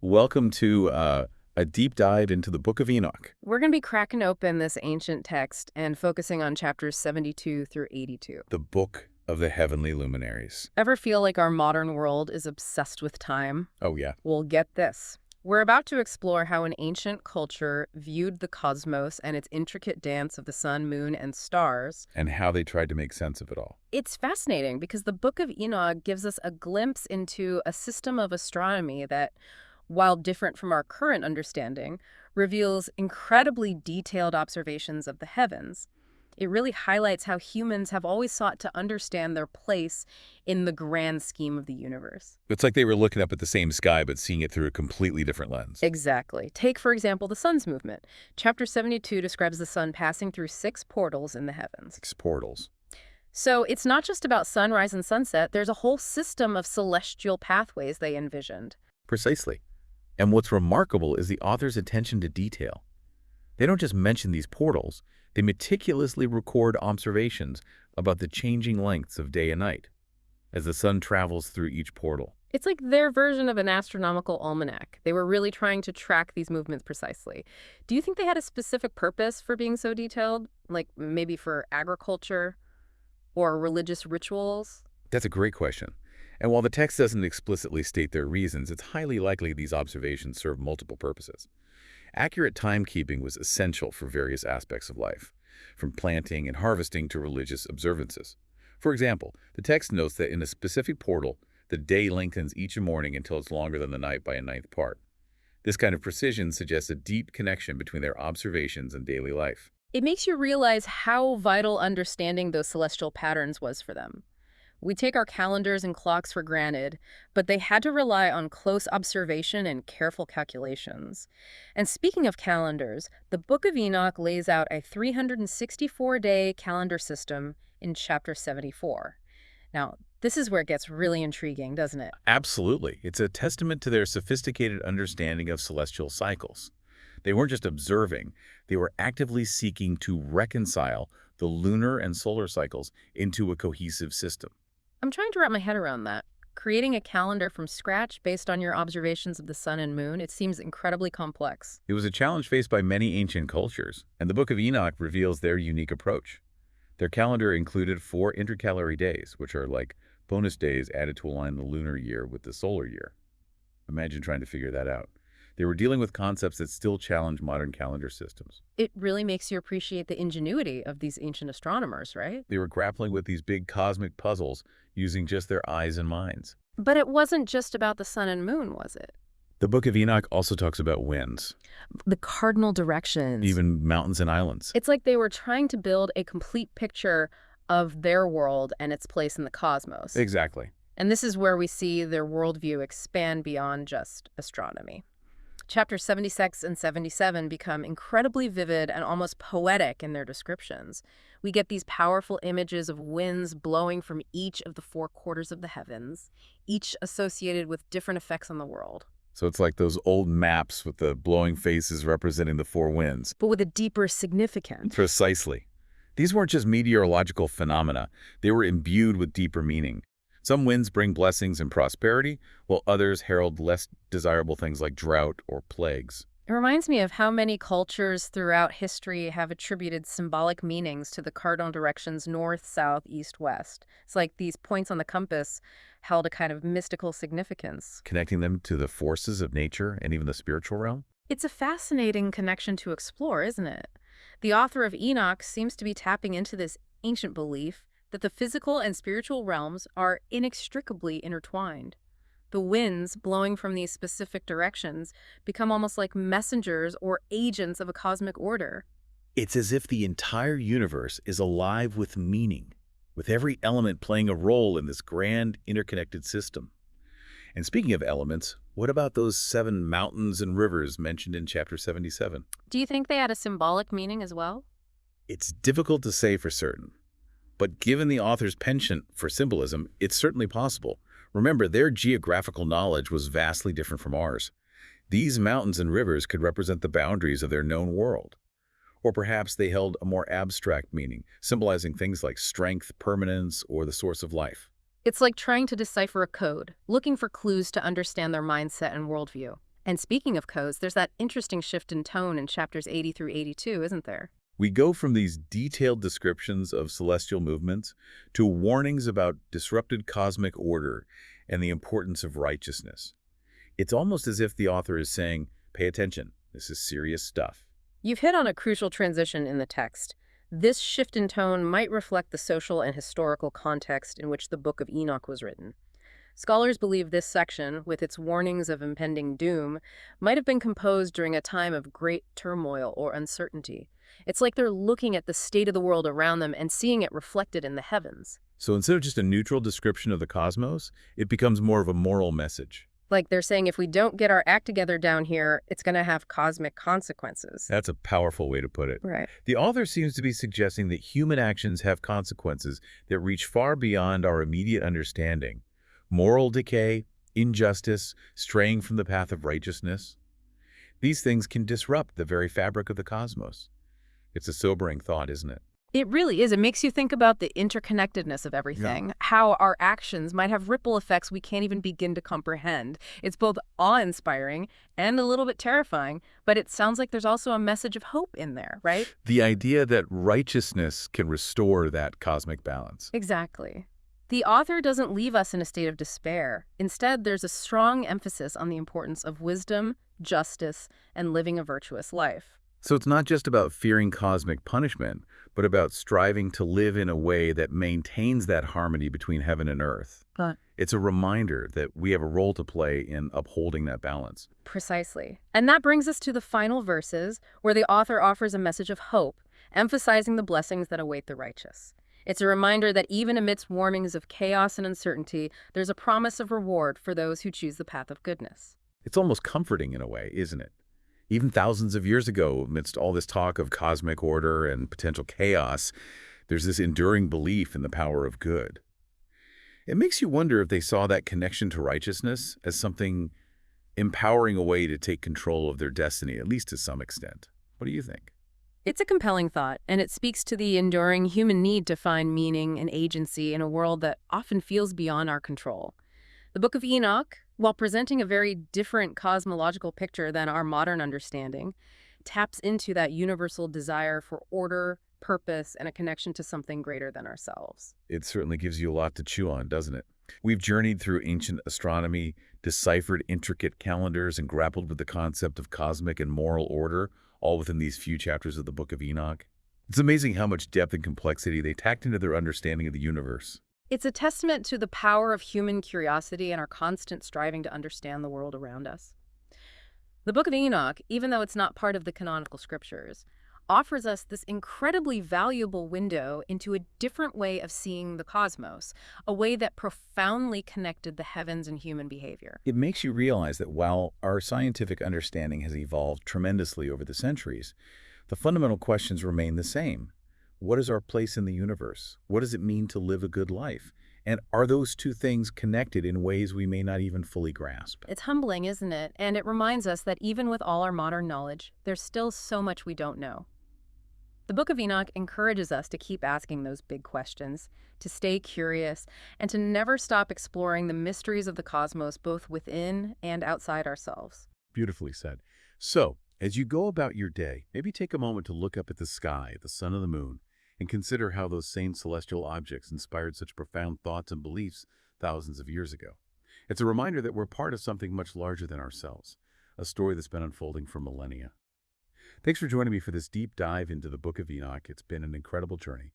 Welcome to a deep dive into the Book of Enoch. We're going to be cracking open this ancient text and focusing on chapters 72 through 82. The Book of the Heavenly Luminaries. Ever feel like our modern world is obsessed with time? Oh, yeah. Well, get this. We're about to explore how an ancient culture viewed the cosmos and its intricate dance of the sun, moon, and stars. And how they tried to make sense of it all. It's fascinating because the Book of Enoch gives us a glimpse into a system of astronomy that, while different from our current understanding, reveals incredibly detailed observations of the heavens. It really highlights how humans have always sought to understand their place in the grand scheme of the universe. It's like they were looking up at the same sky, but seeing it through a completely different lens. Exactly. Take, for example, the sun's movement. Chapter 72 describes the sun passing through 6 portals in the heavens. 6 portals. So it's not just about sunrise and sunset. There's a whole system of celestial pathways they envisioned. Precisely. And what's remarkable is the author's attention to detail. They don't just mention these portals, they meticulously record observations about the changing lengths of day and night as the sun travels through each portal. It's like their version of an astronomical almanac. They were really trying to track these movements precisely. Do you think they had a specific purpose for being so detailed? Like maybe for agriculture or religious rituals? That's a great question. And while the text doesn't explicitly state their reasons, it's highly likely these observations serve multiple purposes. Accurate timekeeping was essential for various aspects of life, from planting and harvesting to religious observances. For example, the text notes that in a specific portal, the day lengthens each morning until it's longer than the night by a ninth part. This kind of precision suggests a deep connection between their observations and daily life. It makes you realize how vital understanding those celestial patterns was for them. We take our calendars and clocks for granted, but they had to rely on close observation and careful calculations. And speaking of calendars, the Book of Enoch lays out a 364-day calendar system in chapter 74. Now, this is where it gets really intriguing, doesn't it? Absolutely. It's a testament to their sophisticated understanding of celestial cycles. They weren't just observing, they were actively seeking to reconcile the lunar and solar cycles into a cohesive system. I'm trying to wrap my head around that. Creating a calendar from scratch based on your observations of the sun and moon, it seems incredibly complex. It was a challenge faced by many ancient cultures, and the Book of Enoch reveals their unique approach. Their calendar included 4 intercalary days, which are like bonus days added to align the lunar year with the solar year. Imagine trying to figure that out. They were dealing with concepts that still challenge modern calendar systems. It really makes you appreciate the ingenuity of these ancient astronomers, right? They were grappling with these big cosmic puzzles using just their eyes and minds. But it wasn't just about the sun and moon, was it? The Book of Enoch also talks about winds, The cardinal directions. even mountains and islands. It's like they were trying to build a complete picture of their world and its place in the cosmos. Exactly. And this is where we see their worldview expand beyond just astronomy. Chapters 76 and 77 become incredibly vivid and almost poetic in their descriptions. We get these powerful images of winds blowing from each of the 4 quarters of the heavens, each associated with different effects on the world. So it's like those old maps with the blowing faces representing the 4 winds. But with a deeper significance. Precisely. These weren't just meteorological phenomena. They were imbued with deeper meaning. Some winds bring blessings and prosperity, while others herald less desirable things like drought or plagues. It reminds me of how many cultures throughout history have attributed symbolic meanings to the cardinal directions north, south, east, west. It's like these points on the compass held a kind of mystical significance. Connecting them to the forces of nature and even the spiritual realm? It's a fascinating connection to explore, isn't it? The author of Enoch seems to be tapping into this ancient belief that the physical and spiritual realms are inextricably intertwined. The winds blowing from these specific directions become almost like messengers or agents of a cosmic order. It's as if the entire universe is alive with meaning, with every element playing a role in this grand interconnected system. And speaking of elements, what about those 7 mountains and rivers mentioned in chapter 77? Do you think they had a symbolic meaning as well? It's difficult to say for certain, but given the author's penchant for symbolism, it's certainly possible. Remember, their geographical knowledge was vastly different from ours. These mountains and rivers could represent the boundaries of their known world. Or perhaps they held a more abstract meaning, symbolizing things like strength, permanence, or the source of life. It's like trying to decipher a code, looking for clues to understand their mindset and worldview. And speaking of codes, there's that interesting shift in tone in chapters 80 through 82, isn't there? We go from these detailed descriptions of celestial movements to warnings about disrupted cosmic order and the importance of righteousness. It's almost as if the author is saying, pay attention, this is serious stuff. You've hit on a crucial transition in the text. This shift in tone might reflect the social and historical context in which the Book of Enoch was written. Scholars believe this section, with its warnings of impending doom, might have been composed during a time of great turmoil or uncertainty. It's like they're looking at the state of the world around them and seeing it reflected in the heavens. So instead of just a neutral description of the cosmos, it becomes more of a moral message. Like they're saying if we don't get our act together down here, it's going to have cosmic consequences. That's a powerful way to put it. Right. The author seems to be suggesting that human actions have consequences that reach far beyond our immediate understanding. Moral decay, injustice, straying from the path of righteousness. These things can disrupt the very fabric of the cosmos. It's a sobering thought, isn't it? It really is. It makes you think about the interconnectedness of everything, how our actions might have ripple effects we can't even begin to comprehend. It's both awe-inspiring and a little bit terrifying, but it sounds like there's also a message of hope in there, right? The idea that righteousness can restore that cosmic balance. Exactly. The author doesn't leave us in a state of despair. Instead, there's a strong emphasis on the importance of wisdom, justice, and living a virtuous life. So it's not just about fearing cosmic punishment, but about striving to live in a way that maintains that harmony between heaven and earth. But It's a reminder that we have a role to play in upholding that balance. precisely. And that brings us to the final verses, where the author offers a message of hope, emphasizing the blessings that await the righteous. It's a reminder that even amidst warnings of chaos and uncertainty, there's a promise of reward for those who choose the path of goodness. It's almost comforting in a way, isn't it? Even thousands of years ago, amidst all this talk of cosmic order and potential chaos, there's this enduring belief in the power of good. It makes you wonder if they saw that connection to righteousness as something empowering a way to take control of their destiny, at least to some extent. What do you think? It's a compelling thought, and it speaks to the enduring human need to find meaning and agency in a world that often feels beyond our control. The Book of Enoch, while presenting a very different cosmological picture than our modern understanding, taps into that universal desire for order, purpose, and a connection to something greater than ourselves. It certainly gives you a lot to chew on, doesn't it? We've journeyed through ancient astronomy, deciphered intricate calendars, and grappled with the concept of cosmic and moral order, all within these few chapters of the Book of Enoch. It's amazing how much depth and complexity they tacked into their understanding of the universe. It's a testament to the power of human curiosity and our constant striving to understand the world around us. The Book of Enoch, even though it's not part of the canonical scriptures, offers us this incredibly valuable window into a different way of seeing the cosmos, a way that profoundly connected the heavens and human behavior. It makes you realize that while our scientific understanding has evolved tremendously over the centuries, the fundamental questions remain the same. What is our place in the universe? What does it mean to live a good life? And are those two things connected in ways we may not even fully grasp? It's humbling, isn't it? And it reminds us that even with all our modern knowledge, there's still so much we don't know. The Book of Enoch encourages us to keep asking those big questions, to stay curious, and to never stop exploring the mysteries of the cosmos both within and outside ourselves. Beautifully said. So, as you go about your day, maybe take a moment to look up at the sky, the sun and the moon, and consider how those same celestial objects inspired such profound thoughts and beliefs thousands of years ago. It's a reminder that we're part of something much larger than ourselves, a story that's been unfolding for millennia. Thanks for joining me for this deep dive into the Book of Enoch. It's been an incredible journey.